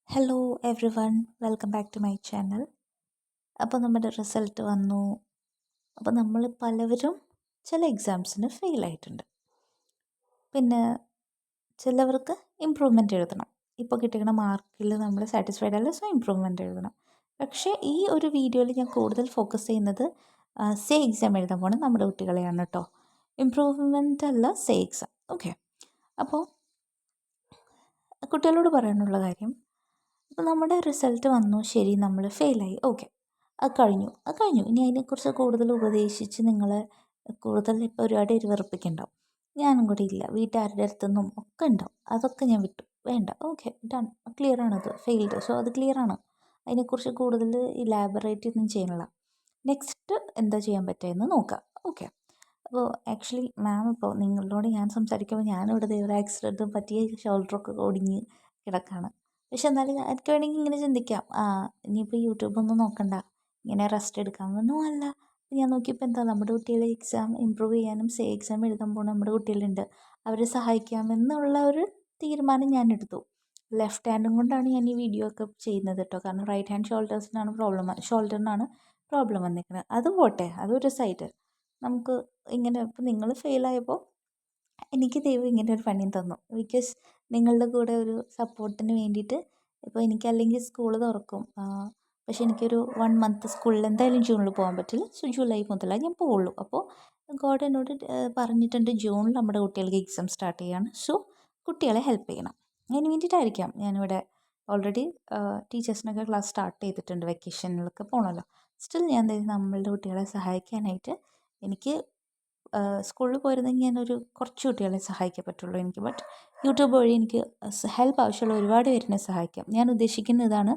Hello everyone, welcome back to my channel. അപ്പോൾ നമ്മുടെ result വന്നു. അപ്പോൾ നമ്മൾ പലവരും ചില എക്സാംസിന് ഫെയിലായിട്ടുണ്ട്. പിന്നെ ചിലവർക്ക് ഇമ്പ്രൂവ്മെൻ്റ് എഴുതണം. ഇപ്പോൾ കിട്ടിയ മാർക്കിൽ നമ്മൾ സാറ്റിസ്ഫൈഡ് അല്ല, സോ ഇമ്പ്രൂവ്മെൻ്റ് എഴുതണം. പക്ഷേ ഈ ഒരു വീഡിയോയിൽ ഞാൻ കൂടുതൽ ഫോക്കസ് ചെയ്യുന്നത് സേ എക്സാം എഴുതാൻ പോകണം നമ്മുടെ കുട്ടികളെയാണ് കേട്ടോ. ഇമ്പ്രൂവ്മെൻ്റ് അല്ല, സേ എക്സാം. ഓക്കെ. അപ്പോൾ കുട്ടികളോട് പറയാനുള്ള കാര്യം, അപ്പോൾ നമ്മുടെ റിസൾട്ട് വന്നു, ശരി, നമ്മൾ ഫെയിലായി, ഓക്കെ, അത് കഴിഞ്ഞു. ഇനി അതിനെക്കുറിച്ച് കൂടുതൽ ഉപദേശിച്ച് നിങ്ങളെ കൂടുതൽ ഇപ്പോൾ ഒരുപാട് വെറുപ്പിക്കുന്നുണ്ടാവും. ഞാനും കൂടി ഇല്ല, വീട്ടുകാരുടെ അടുത്തുനിന്നും ഒക്കെ ഉണ്ടാവും. അതൊക്കെ ഞാൻ വിട്ടു, വേണ്ട, ഓക്കെ, ഡൺ, ക്ലിയറാണത്, ഫെയിൽഡ്, സോ അത് ക്ലിയറാണ്. അതിനെക്കുറിച്ച് കൂടുതൽ ഇലാബറേറ്റ് ഒന്നും ചെയ്യണില്ല. നെക്സ്റ്റ് എന്താ ചെയ്യാൻ പറ്റുമെന്ന് നോക്കാം. ഓക്കെ. അപ്പോൾ ആക്ച്വലി മാം, ഇപ്പോൾ നിങ്ങളോട് ഞാൻ സംസാരിക്കുമ്പോൾ ഞാനിവിടെ ഒരു ആക്സിഡൻറ്റും പറ്റിയ ഷോൾഡറൊക്കെ ഒടിഞ്ഞ് കിടക്കുകയാണ്. പക്ഷെ എന്നാലും എനിക്ക് വേണമെങ്കിൽ ഇങ്ങനെ ചിന്തിക്കാം, ഇനിയിപ്പോൾ യൂട്യൂബൊന്നും നോക്കണ്ട, ഇങ്ങനെ റെസ്റ്റ് എടുക്കാമെന്നൊന്നും അല്ല. ഞാൻ നോക്കിയപ്പോൾ എന്താ, നമ്മുടെ കുട്ടികളെ എക്സാം ഇമ്പ്രൂവ് ചെയ്യാനും സേ എക്സാം എഴുതാൻ പോകുന്ന നമ്മുടെ കുട്ടികളുണ്ട്. അവരെ സഹായിക്കാമെന്നുള്ള ഒരു തീരുമാനം ഞാൻ എടുത്തു. ലെഫ്റ്റ് ഹാൻഡും കൊണ്ടാണ് ഞാൻ ഈ വീഡിയോ ഒക്കെ ചെയ്യുന്നത് കേട്ടോ. കാരണം റൈറ്റ് ഹാൻഡ് ഷോൾഡറിനാണ് പ്രോബ്ലം വന്നിരിക്കുന്നത്. അത് പോട്ടെ, അതൊരു സൈഡ്. നമുക്ക് ഇങ്ങനെ ഇപ്പോൾ നിങ്ങൾ ഫെയിലായപ്പോൾ എനിക്ക് ദൈവം ഇങ്ങനെ ഒരു പണിയും തന്നു. ബിക്കോസ് നിങ്ങളുടെ കൂടെ ഒരു സപ്പോർട്ടിന് വേണ്ടിയിട്ട്. ഇപ്പോൾ എനിക്കല്ലെങ്കിൽ സ്കൂൾ തുറക്കും, പക്ഷേ എനിക്കൊരു 1 മന്ത് സ്കൂളിൽ എന്തായാലും ജൂണിൽ പോകാൻ പറ്റില്ല. സോ ജൂലൈ മുതലേ ഞാൻ പോവുള്ളൂ. അപ്പോൾ ഗോഡ് എന്നോട് പറഞ്ഞിട്ടുണ്ട്, ജൂണിൽ നമ്മുടെ കുട്ടികൾക്ക് എക്സാം സ്റ്റാർട്ട് ചെയ്യുകയാണ്. സോ കുട്ടികളെ ഹെൽപ്പ് ചെയ്യണം. അതിന് വേണ്ടിയിട്ടായിരിക്കാം ഞാനിവിടെ ഓൾറെഡി ടീച്ചേഴ്സിനൊക്കെ ക്ലാസ് സ്റ്റാർട്ട് ചെയ്തിട്ടുണ്ട്. വെക്കേഷനിലൊക്കെ പോകണമല്ലോ. സ്റ്റിൽ ഞാൻ നമ്മളുടെ കുട്ടികളെ സഹായിക്കാനായിട്ട് എനിക്ക് സ്കൂളിൽ പോയിരുന്നെങ്കിൽ ഞാനൊരു കുറച്ച് കുട്ടികളെ സഹായിക്കാൻ പറ്റുള്ളൂ എനിക്ക്. ബട്ട് യൂട്യൂബ് വഴി എനിക്ക് ഹെൽപ്പ് ആവശ്യമുള്ള ഒരുപാട് പേരിനെ സഹായിക്കാം. ഞാൻ ഉദ്ദേശിക്കുന്ന ഇതാണ്,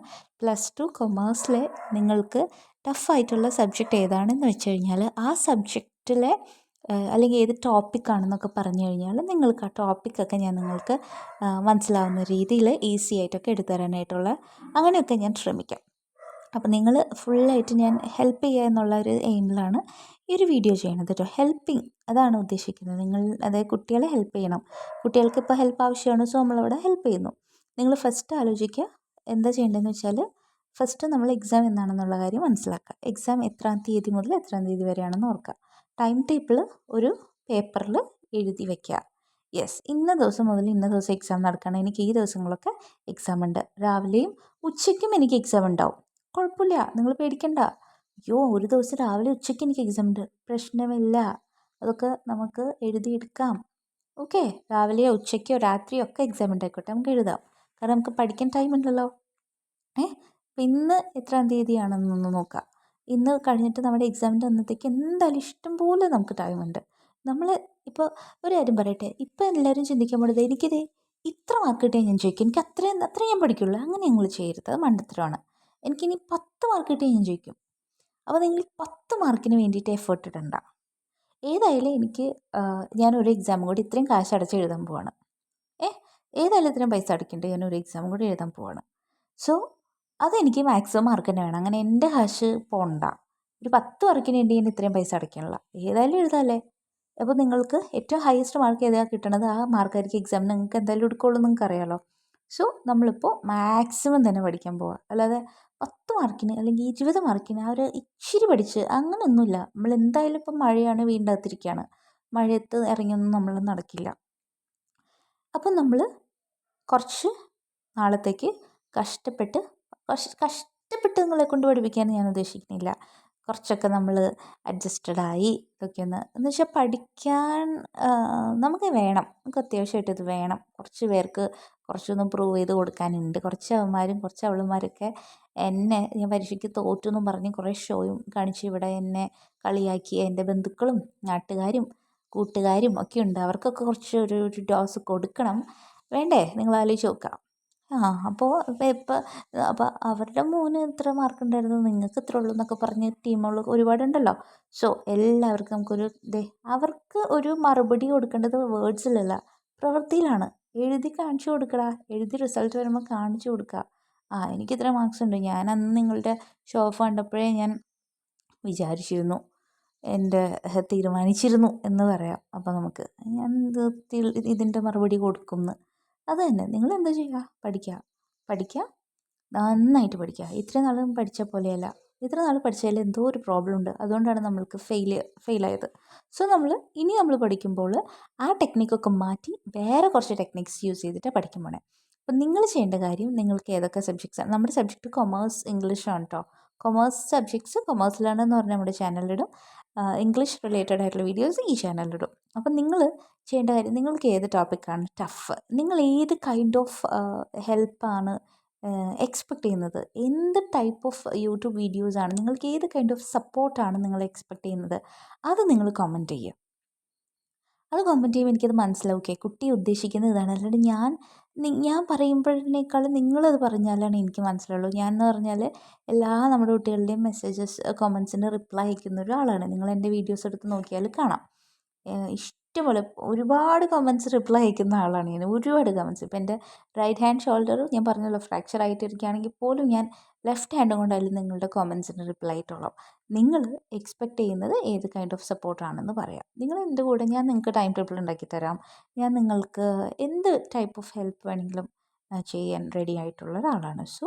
+2 കൊമേഴ്സിലെ നിങ്ങൾക്ക് ടഫായിട്ടുള്ള സബ്ജക്റ്റ് ഏതാണെന്ന് വെച്ച് കഴിഞ്ഞാൽ ആ സബ്ജക്റ്റിലെ അല്ലെങ്കിൽ ഏത് ടോപ്പിക്കാണെന്നൊക്കെ പറഞ്ഞു കഴിഞ്ഞാൽ നിങ്ങൾക്ക് ആ ടോപ്പിക്കൊക്കെ ഞാൻ നിങ്ങൾക്ക് മനസ്സിലാവുന്ന രീതിയിൽ ഈസി ആയിട്ടൊക്കെ എടുത്തു തരാനായിട്ടുള്ള അങ്ങനെയൊക്കെ ഞാൻ ശ്രമിക്കാം. അപ്പോൾ നിങ്ങൾ ഫുള്ളായിട്ട് ഞാൻ ഹെൽപ്പ് ചെയ്യുക എന്നുള്ള ഒരു എയിമിലാണ് ഈ ഒരു വീഡിയോ ചെയ്യണത് കേട്ടോ. ഹെൽപ്പിങ്, അതാണ് ഉദ്ദേശിക്കുന്നത്. നിങ്ങൾ അതായത് കുട്ടികളെ ഹെൽപ്പ് ചെയ്യണം. കുട്ടികൾക്ക് ഇപ്പോൾ ഹെൽപ്പ് ആവശ്യമാണ്, സോ നമ്മളവിടെ ഹെൽപ്പ് ചെയ്യുന്നു. നിങ്ങൾ ഫസ്റ്റ് ആലോചിക്കുക എന്താ ചെയ്യേണ്ടതെന്ന് വെച്ചാൽ, ഫസ്റ്റ് നമ്മൾ എക്സാം എന്നാണെന്നുള്ള കാര്യം മനസ്സിലാക്കുക. എക്സാം എത്രാം തീയതി മുതൽ എത്രാം തീയതി വരെയാണെന്ന് ഓർക്കുക. ടൈം ടേബിൾ ഒരു പേപ്പറിൽ എഴുതി വയ്ക്കുക. യെസ്, ഇന്ന ദിവസം മുതൽ ഇന്ന ദിവസം എക്സാം നടക്കണം, എനിക്ക് ഈ ദിവസങ്ങളൊക്കെ എക്സാം ഉണ്ട്. രാവിലെയും ഉച്ചയ്ക്കും എനിക്ക് എക്സാം ഉണ്ടാവും. കുഴപ്പമില്ല, നിങ്ങൾ പേടിക്കണ്ട. അയ്യോ, ഒരു ദിവസം രാവിലെ ഉച്ചയ്ക്ക് എനിക്ക് എക്സാം ഉണ്ട്, പ്രശ്നമില്ല, അതൊക്കെ നമുക്ക് എഴുതിയെടുക്കാം. ഓക്കെ, രാവിലെയോ ഉച്ചയ്ക്കോ രാത്രിയോ ഒക്കെ എക്സാം ഉണ്ടായിക്കോട്ടെ, നമുക്ക് എഴുതാം. കാരണം നമുക്ക് പഠിക്കാൻ ടൈം ഉണ്ടല്ലോ. അപ്പം ഇന്ന് എത്രാം തീയതിയാണെന്നൊന്ന് നോക്കാം. ഇന്ന് കഴിഞ്ഞിട്ട് നമ്മുടെ എക്സാമിൻ്റെ അന്നത്തേക്ക് എന്തായാലും ഇഷ്ടം പോലെ നമുക്ക് ടൈമുണ്ട്. നമ്മൾ ഇപ്പോൾ ഒരു കാര്യം പറയട്ടെ, ഇപ്പം എല്ലാവരും ചിന്തിക്കാൻ പോണത് എനിക്കിത് ഇത്ര മാർക്ക് കിട്ടിയാൽ ഞാൻ ചോദിക്കും, എനിക്ക് അത്രയും ഞാൻ പഠിക്കുള്ളൂ. അങ്ങനെ നിങ്ങൾ ചെയ്യരുത്, അത് മണ്ടത്തരമാണ്. എനിക്കിനി 10 മാർക്ക് കിട്ടിയാൽ ഞാൻ ചോദിക്കും. അപ്പോൾ നിങ്ങൾ 10 മാർക്കിന് വേണ്ടിയിട്ട് എഫേർട്ട് ഇടണ്ട. ഏതായാലും എനിക്ക് ഞാനൊരു എക്സാമും കൂടി ഇത്രയും കാശ് അടച്ച് എഴുതാൻ പോവാണ്. ഏതായാലും ഇത്രയും പൈസ അടയ്ക്കേണ്ടത്, ഞാനൊരു എക്സാമും കൂടി എഴുതാൻ പോവാണ്. സോ അതെനിക്ക് മാക്സിമം മാർക്ക് തന്നെ വേണം. അങ്ങനെ എൻ്റെ കാശ് പോകണ്ട. ഒരു 10 മാർക്കിന് വേണ്ടി ഞാൻ ഇത്രയും പൈസ അടയ്ക്കണില്ല. ഏതായാലും എഴുതാമല്ലേ. അപ്പോൾ നിങ്ങൾക്ക് ഏറ്റവും ഹയസ്റ്റ് മാർക്ക് ഏതാണ് കിട്ടണത്, ആ മാർക്കായിരിക്കും എക്സാമിന് നിങ്ങൾക്ക് എന്തായാലും എടുക്കുള്ളൂ, നിങ്ങൾക്ക് അറിയാമല്ലോ. സോ നമ്മളിപ്പോൾ മാക്സിമം തന്നെ പഠിക്കാൻ പോവുക. അല്ലാതെ 10 മാർക്കിന് അല്ലെങ്കിൽ 20 മാർക്കിന് ആ ഒരു ഇച്ചിരി പഠിച്ച് അങ്ങനെയൊന്നുമില്ല. നമ്മൾ എന്തായാലും ഇപ്പം മഴയാണ്, വീടിൻ്റെ അകത്തിരിക്കുകയാണ്, മഴയത്ത് ഇറങ്ങിയൊന്നും നമ്മൾ നടക്കില്ല. അപ്പം നമ്മൾ കുറച്ച് നാളത്തേക്ക് കഷ്ടപ്പെട്ട് നിങ്ങളെ കൊണ്ട് പഠിപ്പിക്കാൻ ഞാൻ ഉദ്ദേശിക്കുന്നില്ല. കുറച്ചൊക്കെ നമ്മൾ അഡ്ജസ്റ്റഡായി ഇതൊക്കെ എന്ന് വെച്ചാൽ പഠിക്കാൻ നമുക്ക് വേണം, നമുക്ക് അത്യാവശ്യമായിട്ട് ഇത് വേണം. കുറച്ച് പേർക്ക് കുറച്ചൊന്ന് പ്രൂവ് ചെയ്ത് കൊടുക്കാനുണ്ട്. കുറച്ച് അവന്മാരും കുറച്ച് അവളുമാരൊക്കെ എന്നെ ഞാൻ പരീക്ഷയ്ക്ക് തോറ്റു എന്നും പറഞ്ഞ് കുറേ ഷോയും കാണിച്ച് ഇവിടെ എന്നെ കളിയാക്കി എൻ്റെ ബന്ധുക്കളും നാട്ടുകാരും കൂട്ടുകാരും ഒക്കെ ഉണ്ട്. അവർക്കൊക്കെ കുറച്ച് ഒരു ഡോസ് കൊടുക്കണം, വേണ്ടേ? നിങ്ങൾ ആലോചിച്ച് നോക്കുക. അപ്പോൾ അപ്പോൾ അവരുടെ മോന് ഇത്ര മാർക്ക് ഉണ്ടായിരുന്നു, നിങ്ങൾക്ക് ഇത്ര ഉള്ളൂ എന്നൊക്കെ പറഞ്ഞ് ടീമുകൾ ഒരുപാടുണ്ടല്ലോ. സോ എല്ലാവർക്കും നമുക്കൊരു അവർക്ക് ഒരു മറുപടി കൊടുക്കേണ്ടത് വേർഡ്സിലല്ല, പ്രവൃത്തിയിലാണ്. എഴുതി കാണിച്ചു കൊടുക്കടാ, എഴുതി റിസൾട്ട് വരുമ്പോൾ കാണിച്ചു കൊടുക്കുക. എനിക്ക് ഇത്ര മാർക്സ് ഉണ്ട്. ഞാൻ അന്ന് നിങ്ങളുടെ ഷോ ഓഫ് കണ്ടപ്പോഴേ ഞാൻ വിചാരിച്ചിരുന്നു, തീരുമാനിച്ചിരുന്നു എന്ന് പറയാം. അപ്പോൾ നമുക്ക് ഞാൻ ഇതിൻ്റെ മറുപടി കൊടുക്കുന്നു. അത് തന്നെ, നിങ്ങൾ എന്താ ചെയ്യുക? പഠിക്കുക. നന്നായിട്ട് പഠിക്കുക. ഇത്രയും നാളും പഠിച്ച പോലെയല്ല. ഇത്ര നാൾ പഠിച്ചതിൽ എന്തോ ഒരു പ്രോബ്ലം ഉണ്ട്. അതുകൊണ്ടാണ് നമ്മൾക്ക് ഫെയിലായത്. സോ ഇനി നമ്മൾ പഠിക്കുമ്പോൾ ആ ടെക്നിക്കൊക്കെ മാറ്റി വേറെ കുറച്ച് ടെക്നിക്സ് യൂസ് ചെയ്തിട്ട് പഠിക്കാൻ പോണേ. അപ്പം നിങ്ങൾ ചെയ്യേണ്ട കാര്യം, നിങ്ങൾക്ക് ഏതൊക്കെ സബ്ജക്ട്സാണ്, നമ്മുടെ സബ്ജക്റ്റ് കൊമേഴ്സ് ഇംഗ്ലീഷാണ് കേട്ടോ. കൊമേഴ്സ് സബ്ജക്ട്സ് കൊമേഴ്സ് ലേണർ എന്ന് പറഞ്ഞാൽ നമ്മുടെ ചാനലിലിടും. ഇംഗ്ലീഷ് റിലേറ്റഡ് ആയിട്ടുള്ള വീഡിയോസ് ഈ ചാനലിലിടും. അപ്പം നിങ്ങൾ ചെയ്യേണ്ട കാര്യം, നിങ്ങൾക്ക് ഏത് ടോപ്പിക്കാണ് ടഫ്, നിങ്ങൾ ഏത് കൈൻഡ് ഓഫ് ഹെൽപ്പാണ് എക്സ്പെക്റ്റ് ചെയ്യുന്നത്, എന്ത് ടൈപ്പ് ഓഫ് യൂട്യൂബ് വീഡിയോസാണ്, നിങ്ങൾക്ക് ഏത് കൈൻഡ് ഓഫ് സപ്പോർട്ടാണ് നിങ്ങൾ എക്സ്പെക്റ്റ് ചെയ്യുന്നത്, അത് നിങ്ങൾ കമൻറ്റ് ചെയ്യുക. അത് കമൻറ്റ് ചെയ്യുമ്പോൾ എനിക്കത് മനസ്സിലാവും. ഓക്കെ, കുട്ടി ഉദ്ദേശിക്കുന്നത് ഇതാണ്. അല്ലാണ്ട് ഞാൻ പറയുമ്പോഴേക്കാളും നിങ്ങളത് പറഞ്ഞാലാണ് എനിക്ക് മനസ്സിലാവുള്ളൂ. ഞാൻ എന്ന് പറഞ്ഞാൽ എല്ലാ നമ്മുടെ കുട്ടികളുടെയും മെസ്സേജസ് കമൻസിന് റിപ്ലൈ അയക്കുന്ന ഒരാളാണ്. നിങ്ങൾ എൻ്റെ വീഡിയോസ് എടുത്ത് നോക്കിയാൽ കാണാം. ഇഷ്ടംപോലെ ഒരുപാട് കമൻസ് റിപ്ലൈ അയക്കുന്ന ആളാണ് ഞാൻ. ഒരുപാട് കമൻസ്. ഇപ്പോൾ എൻ്റെ റൈറ്റ് ഹാൻഡ് ഷോൾഡർ ഞാൻ പറഞ്ഞല്ലോ ഫ്രാക്ചർ ആയിട്ടിരിക്കുകയാണെങ്കിൽ പോലും ഞാൻ ലെഫ്റ്റ് ഹാൻഡ് കൊണ്ടായാലും നിങ്ങളുടെ കമൻസിന് റിപ്ലൈ ആയിട്ടുള്ളൂ. നിങ്ങൾ എക്സ്പെക്റ്റ് ചെയ്യുന്നത് ഏത് കൈൻഡ് ഓഫ് സപ്പോർട്ടാണെന്ന് പറയാം. നിങ്ങൾ എൻ്റെ കൂടെ, ഞാൻ നിങ്ങൾക്ക് ടൈം ടേബിൾ ഉണ്ടാക്കി തരാം. ഞാൻ നിങ്ങൾക്ക് എന്ത് ടൈപ്പ് ഓഫ് ഹെൽപ്പ് വേണമെങ്കിലും ചെയ്യാൻ റെഡി ആയിട്ടുള്ള ഒരാളാണ്. സോ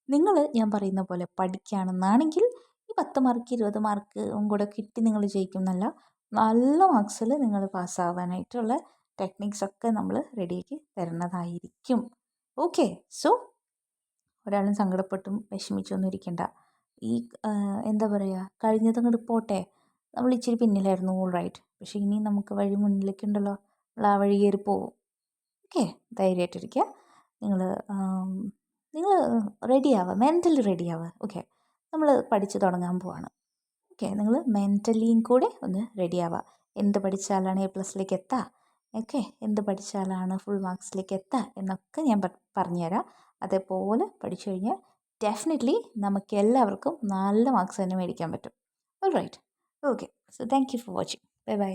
നിങ്ങൾ ഞാൻ പറയുന്ന പോലെ പഠിക്കുകയാണെന്നാണെങ്കിൽ ഈ 10 മാർക്ക് 20 മാർക്കും കൂടെ കിട്ടി നിങ്ങൾ ജയിക്കും എന്നല്ല, നല്ല മാർക്സിൽ നിങ്ങൾ പാസ്സാവാനായിട്ടുള്ള ടെക്നിക്സൊക്കെ നമ്മൾ റെഡിയാക്കി തരുന്നതായിരിക്കും. ഓക്കെ, സോ ഒരാളും സങ്കടപ്പെട്ടും വിഷമിച്ചൊന്നും ഇരിക്കണ്ട. ഈ എന്താ പറയുക, കഴിഞ്ഞതങ്ങോട്ട് പോട്ടെ. നമ്മൾ ഇച്ചിരി പിന്നിലായിരുന്നു, ഓൾ റൈറ്റ്. പക്ഷേ ഇനി നമുക്ക് വഴി മുന്നിലേക്കുണ്ടല്ലോ, നമ്മൾ ആ വഴി കയറി പോവും. ഓക്കെ, ധൈര്യമായിട്ടിരിക്കുക. നിങ്ങൾ റെഡിയാവുക, മെൻ്റലി റെഡിയാവുക. ഓക്കെ, നമ്മൾ പഠിച്ച് തുടങ്ങാൻ പോവാണ്. ഓക്കെ, നിങ്ങൾ മെൻ്റലിയും കൂടെ ഒന്ന് റെഡിയാവുക. എന്ത് പഠിച്ചാലാണ് A+ലേക്ക് എത്തുക, ഓക്കെ, എന്ത് പഠിച്ചാലാണ് ഫുൾ മാർക്സിലേക്ക് എത്തുക എന്നൊക്കെ ഞാൻ പറഞ്ഞുതരാം. അതേപോലെ പഠിച്ചു കഴിഞ്ഞാൽ ഡെഫിനറ്റ്ലി നമുക്ക് എല്ലാവർക്കും നല്ല മാർക്സ് തന്നെ മേടിക്കാൻ പറ്റും. All right. Okay, so thank you for watching. Bye by.